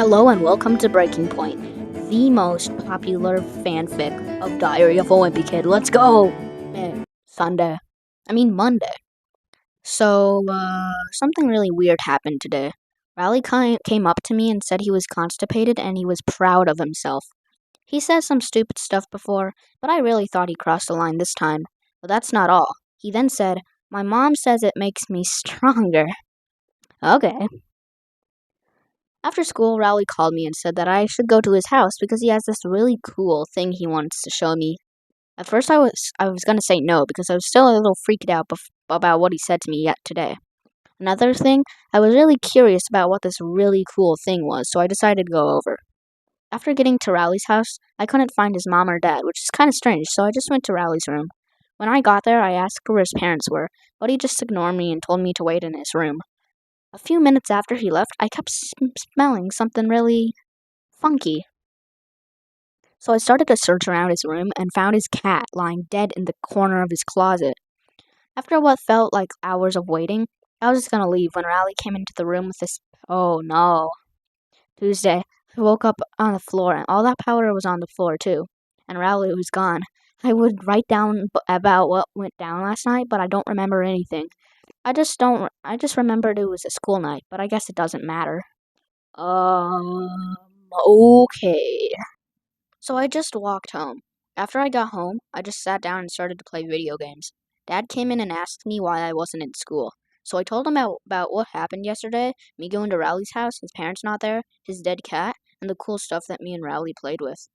Hello and welcome to Breaking Point, the most popular fanfic of Diary of a Wimpy Kid. Let's go! Monday. Something really weird happened today. Riley came up to me and said he was constipated and he was proud of himself. He says some stupid stuff before, but I really thought he crossed the line this time. But that's not all. He then said, "My mom says it makes me stronger." Okay. After school, Rowley called me and said that I should go to his house because he has this really cool thing he wants to show me. At first, I was gonna say no because I was still a little freaked out about what he said to me yet today. Another thing, I was really curious about what this really cool thing was, so I decided to go over. After getting to Rowley's house, I couldn't find his mom or dad, which is kind of strange, so I just went to Rowley's room. When I got there, I asked where his parents were, but he just ignored me and told me to wait in his room. A few minutes after he left, I kept smelling something really funky. So I started to search around his room and found his cat lying dead in the corner of his closet. After what felt like hours of waiting, I was just gonna leave when Riley came into the room with this. Oh no. Tuesday, I woke up on the floor and all that powder was on the floor too. And Riley was gone. I would write down about what went down last night, but I don't remember anything. I just remembered it was a school night, but I guess it doesn't matter. Okay. So I just walked home. After I got home, I just sat down and started to play video games. Dad came in and asked me why I wasn't in school. So I told him about what happened yesterday, me going to Rowley's house, his parents not there, his dead cat, and the cool stuff that me and Rowley played with.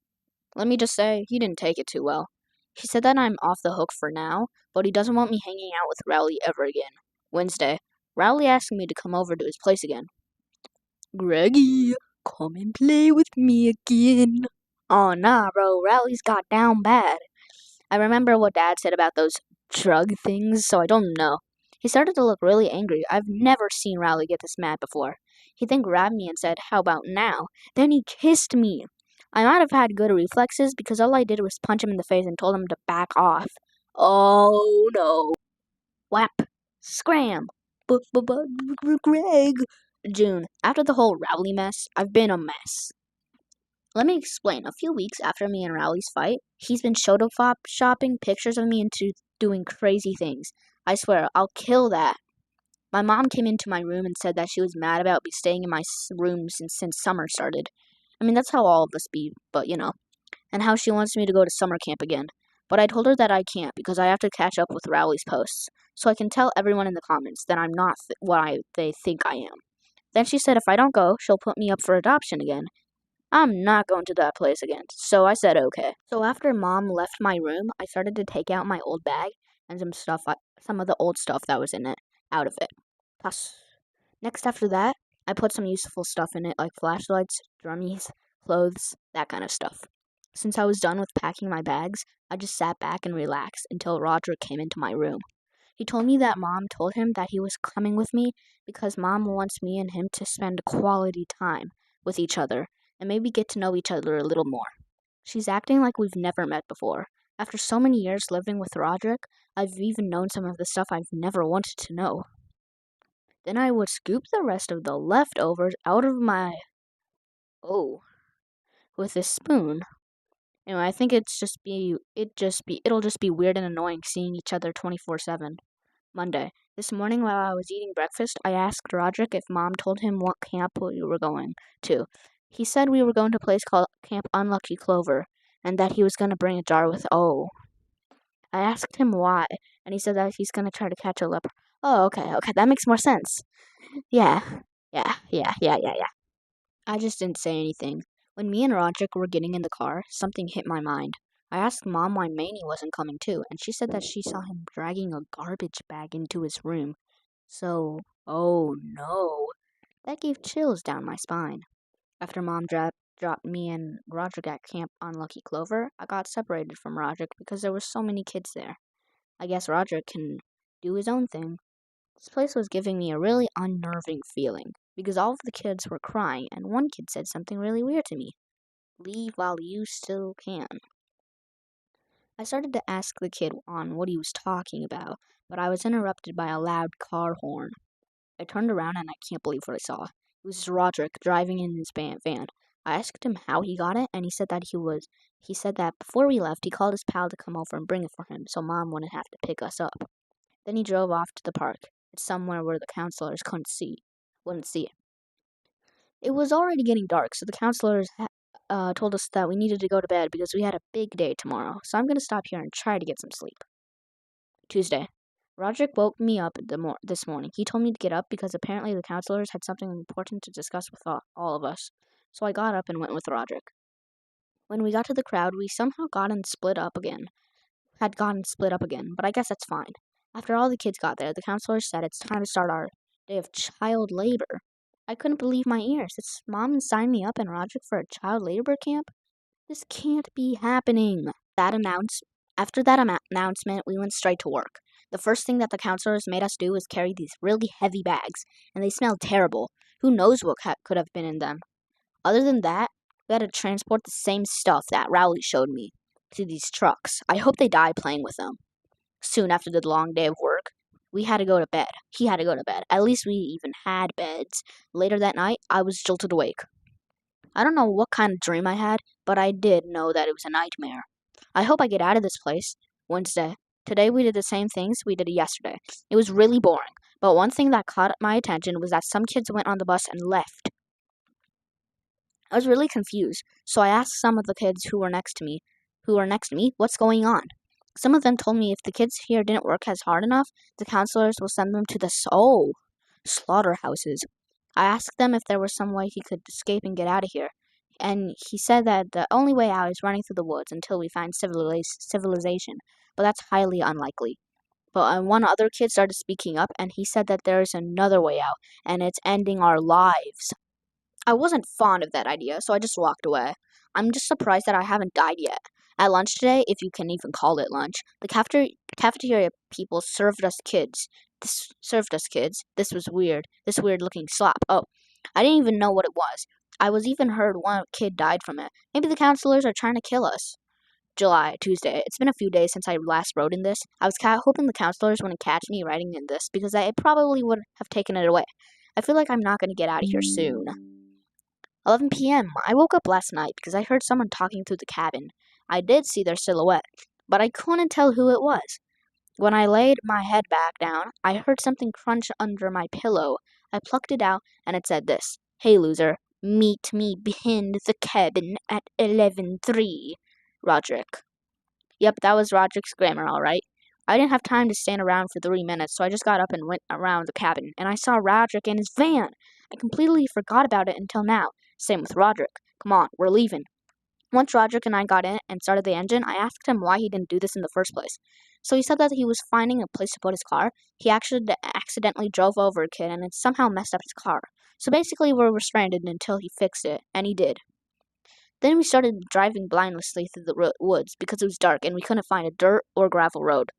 Let me just say, he didn't take it too well. He said that I'm off the hook for now, but he doesn't want me hanging out with Rowley ever again. Wednesday, Rowley asked me to come over to his place again. "Greggy, come and play with me again." Oh nah, bro, Rowley's got down bad. I remember what Dad said about those drug things, so I don't know. He started to look really angry. I've never seen Rowley get this mad before. He then grabbed me and said, "How about now?" Then he kissed me. I might have had good reflexes because all I did was punch him in the face and told him to back off. Oh no. Whap. Scram. Greg. June, after the whole Rowley mess, I've been a mess. Let me explain. A few weeks after me and Rowley's fight, he's been photoshopping pictures of me into doing crazy things. I swear, I'll kill that. My mom came into my room and said that she was mad about me staying in my room since summer started. I mean, that's how all of us be, but you know. And how she wants me to go to summer camp again. But I told her that I can't because I have to catch up with Rowley's posts, so I can tell everyone in the comments that I'm not they think I am. Then she said if I don't go, she'll put me up for adoption again. I'm not going to that place again, so I said okay. So after Mom left my room, I started to take out my old bag and some of the old stuff that was in it, out of it. Plus, next after that, I put some useful stuff in it like flashlights, drummies, clothes, that kind of stuff. Since I was done with packing my bags, I just sat back and relaxed until Roderick came into my room. He told me that Mom told him that he was coming with me because Mom wants me and him to spend quality time with each other and maybe get to know each other a little more. She's acting like we've never met before. After so many years living with Roderick, I've even known some of the stuff I've never wanted to know. Then I would scoop the rest of the leftovers out of my with this spoon. Anyway, I think it'll just be weird and annoying seeing each other 24/7. Monday. This morning while I was eating breakfast, I asked Roderick if Mom told him what camp we were going to. He said we were going to a place called Camp Unlucky Clover, and that he was going to bring a jar with I asked him why, and he said that he's going to try to catch a leopard. Oh, okay, that makes more sense. Yeah, yeah. I just didn't say anything. When me and Roderick were getting in the car, something hit my mind. I asked Mom why Maney wasn't coming too, and she said that she saw him dragging a garbage bag into his room. So, oh no. That gave chills down my spine. After Mom dropped me and Roderick at Camp Unlucky Clover, I got separated from Roderick because there were so many kids there. I guess Roderick can do his own thing. This place was giving me a really unnerving feeling because all of the kids were crying and one kid said something really weird to me. "Leave while you still can." I started to ask the kid on what he was talking about, but I was interrupted by a loud car horn. I turned around and I can't believe what I saw. It was Roderick driving in his van. I asked him how he got it, and he said that before we left, he called his pal to come over and bring it for him, so Mom wouldn't have to pick us up. Then he drove off to the park. It's somewhere where the counselors wouldn't see it. It was already getting dark, so the counselors told us that we needed to go to bed because we had a big day tomorrow. So I'm gonna stop here and try to get some sleep. Tuesday. Roderick woke me up this morning. He told me to get up because apparently the counselors had something important to discuss with all of us. So I got up and went with Roderick. When we got to the crowd, we somehow had gotten split up again, but I guess that's fine. After all the kids got there, the counselors said it's time to start our day of child labor. I couldn't believe my ears. It's Mom signed me up and Roderick for a child labor camp? This can't be happening. After that announcement, we went straight to work. The first thing that the counselors made us do was carry these really heavy bags, and they smelled terrible. Who knows what could have been in them? Other than that, we had to transport the same stuff that Rowley showed me to these trucks. I hope they die playing with them. Soon after the long day of work, we had to go to bed. He had to go to bed. At least we even had beds. Later that night, I was jolted awake. I don't know what kind of dream I had, but I did know that it was a nightmare. I hope I get out of this place. Wednesday. Today we did the same things we did yesterday. It was really boring, but one thing that caught my attention was that some kids went on the bus and left. I was really confused, so I asked some of the kids who were next to me, what's going on? Some of them told me if the kids here didn't work as hard enough, the counselors will send them to the slaughterhouses. I asked them if there was some way he could escape and get out of here, and he said that the only way out is running through the woods until we find civilization, but that's highly unlikely. But one other kid started speaking up, and he said that there is another way out, and it's ending our lives. I wasn't fond of that idea, so I just walked away. I'm just surprised that I haven't died yet. At lunch today, if you can even call it lunch, the cafeteria people served us kids. This was weird. This weird looking slop. Oh, I didn't even know what it was. I was even heard one kid died from it. Maybe the counselors are trying to kill us. Tuesday. It's been a few days since I last wrote in this. I was hoping the counselors wouldn't catch me writing in this because I probably would have taken it away. I feel like I'm not going to get out of here soon. 11 p.m. I woke up last night because I heard someone talking through the cabin. I did see their silhouette, but I couldn't tell who it was. When I laid my head back down, I heard something crunch under my pillow. I plucked it out, and it said this: "Hey, loser, meet me behind the cabin at 11:03. Roderick." Yep, that was Roderick's grammar, all right. I didn't have time to stand around for 3 minutes, so I just got up and went around the cabin, and I saw Roderick in his van. I completely forgot about it until now. Same with Roderick. Come on, we're leaving. Once Roderick and I got in and started the engine, I asked him why he didn't do this in the first place. So he said that he was finding a place to put his car. He actually accidentally drove over a kid and it somehow messed up his car. So basically we were stranded until he fixed it, and he did. Then we started driving blindlessly through the woods because it was dark and we couldn't find a dirt or gravel road.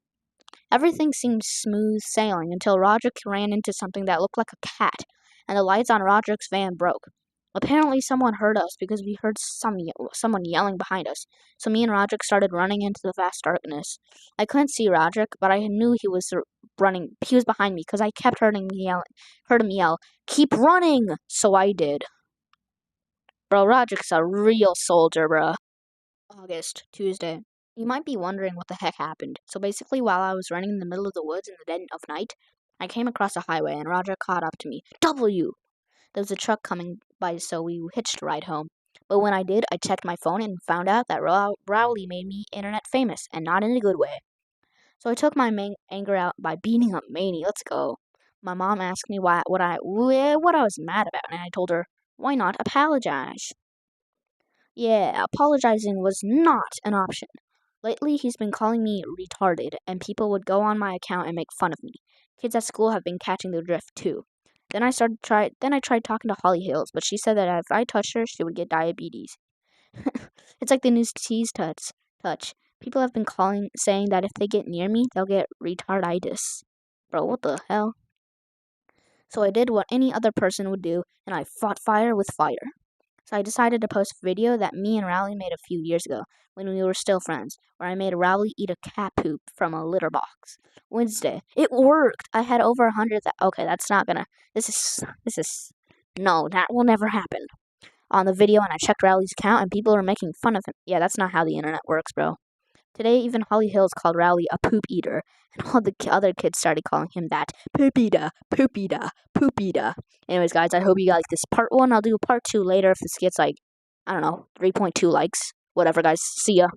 Everything seemed smooth sailing until Roderick ran into something that looked like a cat, and the lights on Roderick's van broke. Apparently someone heard us because we heard someone yelling behind us, so me and Roderick started running into the vast darkness. I couldn't see Roderick, but I knew he was running. He was behind me because I kept heard him yell, "Keep running!" So I did. Bro, Roderick's a real soldier, bro. August, Tuesday. You might be wondering what the heck happened. So basically, while I was running in the middle of the woods in the dead of night, I came across a highway and Roderick caught up to me. W! There was a truck coming by, so we hitched a ride home. But when I did, I checked my phone and found out that Rowley made me internet famous, and not in a good way. So I took my anger out by beating up Maney. Let's go. My mom asked me what I was mad about, and I told her, why not apologize? Yeah, apologizing was not an option. Lately, he's been calling me retarded, and people would go on my account and make fun of me. Kids at school have been catching the drift too. Then I tried talking to Holly Hills, but she said that if I touched her, she would get diabetes. It's like the new tease touch. People have been saying that if they get near me, they'll get retarditis. Bro, what the hell? So I did what any other person would do, and I fought fire with fire. So I decided to post a video that me and Rowley made a few years ago, when we were still friends, where I made Rowley eat a cat poop from a litter box. Wednesday. It worked! I had over 100. Okay, that's not gonna. This is No, that will never happen. On the video, and I checked Rowley's account, and people are making fun of him. Yeah, that's not how the internet works, bro. Today, even Holly Hills called Rowley a poop eater, and all the other kids started calling him that. Poop eater, poop eater, poop eater. Anyways, guys, I hope you like this part 1. I'll do part 2 later if this gets, like, I don't know, 3.2 likes. Whatever, guys. See ya.